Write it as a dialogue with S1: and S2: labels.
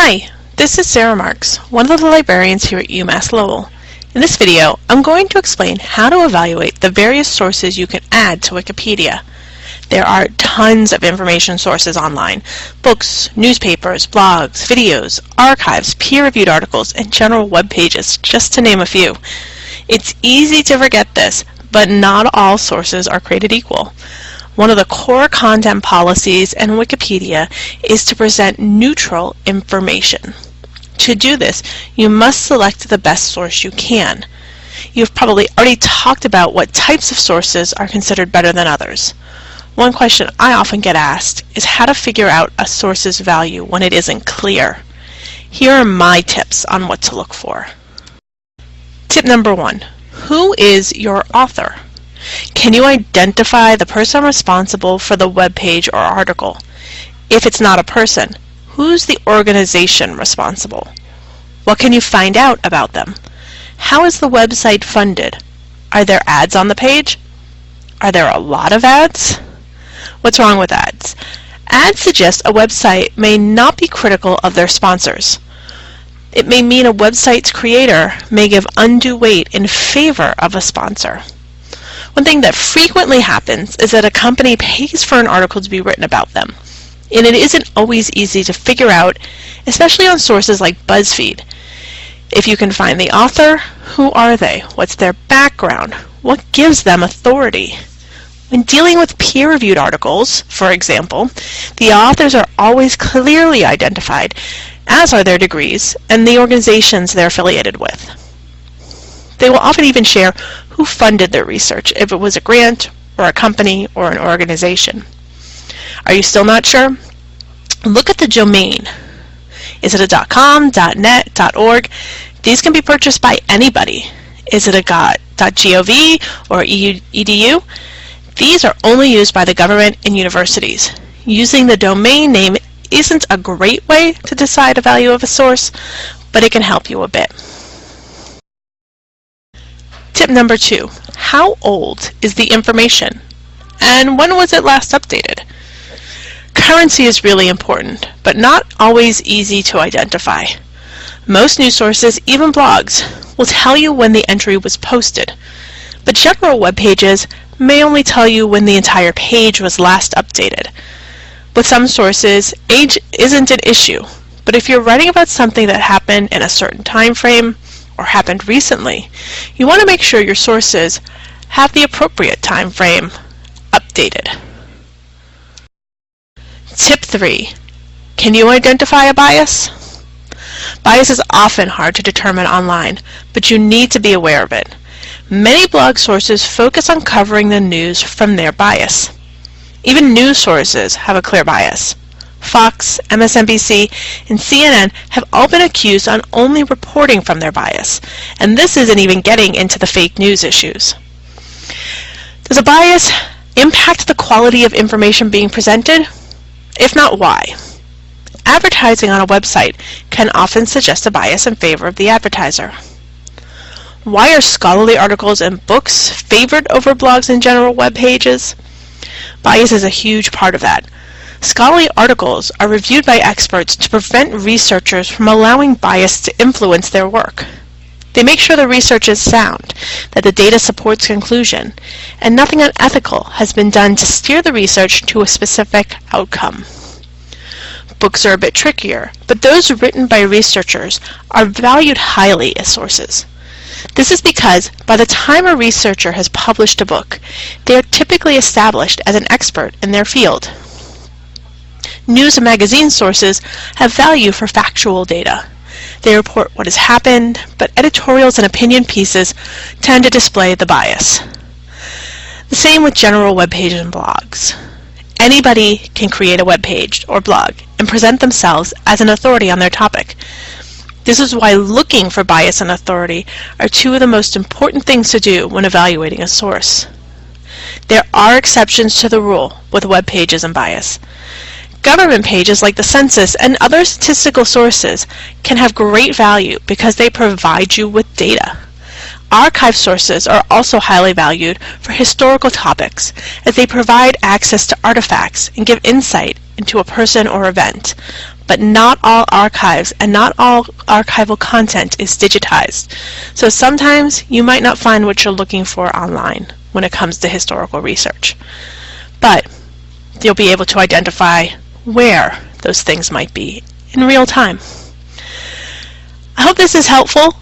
S1: Hi, this is Sarah Marks, one of the librarians here at UMass Lowell. In this video, I'm going to explain how to evaluate the various sources you can add to Wikipedia. There are tons of information sources online: books, newspapers, blogs, videos, archives, peer-reviewed articles, and general web pages, just to name a few. It's easy to forget this, but not all sources are created equal. One of the core content policies in Wikipedia is to present neutral information. To do this, you must select the best source you can. You've probably already talked about what types of sources are considered better than others. One question I often get asked is how to figure out a source's value when it isn't clear. Here are my tips on what to look for. Tip number 1. Who is your author? Can you identify the person responsible for the web page or article? If it's not a person, who's the organization responsible? What can you find out about them? How is the website funded? Are there ads on the page? Are there a lot of ads? What's wrong with ads? Ads suggest a website may not be critical of their sponsors. It may mean a website's creator may give undue weight in favor of a sponsor. One thing that frequently happens is that a company pays for an article to be written about them, and it isn't always easy to figure out, especially on sources like BuzzFeed. If you can find the author, who are they? What's their background? What gives them authority? When dealing with peer-reviewed articles, for example, the authors are always clearly identified, as are their degrees and the organizations they're affiliated with. They will often even share who funded their research, if it was a grant or a company or an organization. Are you still not sure? Look at the domain. Is it a .com, .net, .org? These can be purchased by anybody. Is it a .gov or .edu? These are only used by the government and universities. Using the domain name isn't a great way to decide the value of a source, but it can help you a bit. Tip number 2. How old is the information? And when was it last updated? Currency is really important, but not always easy to identify. Most news sources, even blogs, will tell you when the entry was posted, but general web pages may only tell you when the entire page was last updated. With some sources, age isn't an issue, but if you're writing about something that happened in a certain time frame or happened recently, you want to make sure your sources have the appropriate time frame updated. Tip 3. Can you identify a bias? Bias is often hard to determine online, but you need to be aware of it. Many blog sources focus on covering the news from their bias. Even news sources have a clear bias. Fox, MSNBC, and CNN have all been accused on only reporting from their bias, and this isn't even getting into the fake news issues. Does a bias impact the quality of information being presented? If not, why? Advertising on a website can often suggest a bias in favor of the advertiser. Why are scholarly articles and books favored over blogs and general web pages? Bias is a huge part of that. Scholarly articles are reviewed by experts to prevent researchers from allowing bias to influence their work. They make sure the research is sound, that the data supports conclusion, and nothing unethical has been done to steer the research to a specific outcome. Books are a bit trickier, but those written by researchers are valued highly as sources. This is because by the time a researcher has published a book, they are typically established as an expert in their field. News and magazine sources have value for factual data. They report what has happened, but editorials and opinion pieces tend to display the bias. The same with general web pages and blogs. Anybody can create a web page or blog and present themselves as an authority on their topic. This is why looking for bias and authority are two of the most important things to do when evaluating a source. There are exceptions to the rule with web pages and bias. Government pages like the census and other statistical sources can have great value because they provide you with data. Archive sources are also highly valued for historical topics as they provide access to artifacts and give insight into a person or event. but not all archives and not all archival content is digitized. So sometimes you might not find what you're looking for online when it comes to historical research. But you'll be able to identify where those things might be in real time. I hope this is helpful.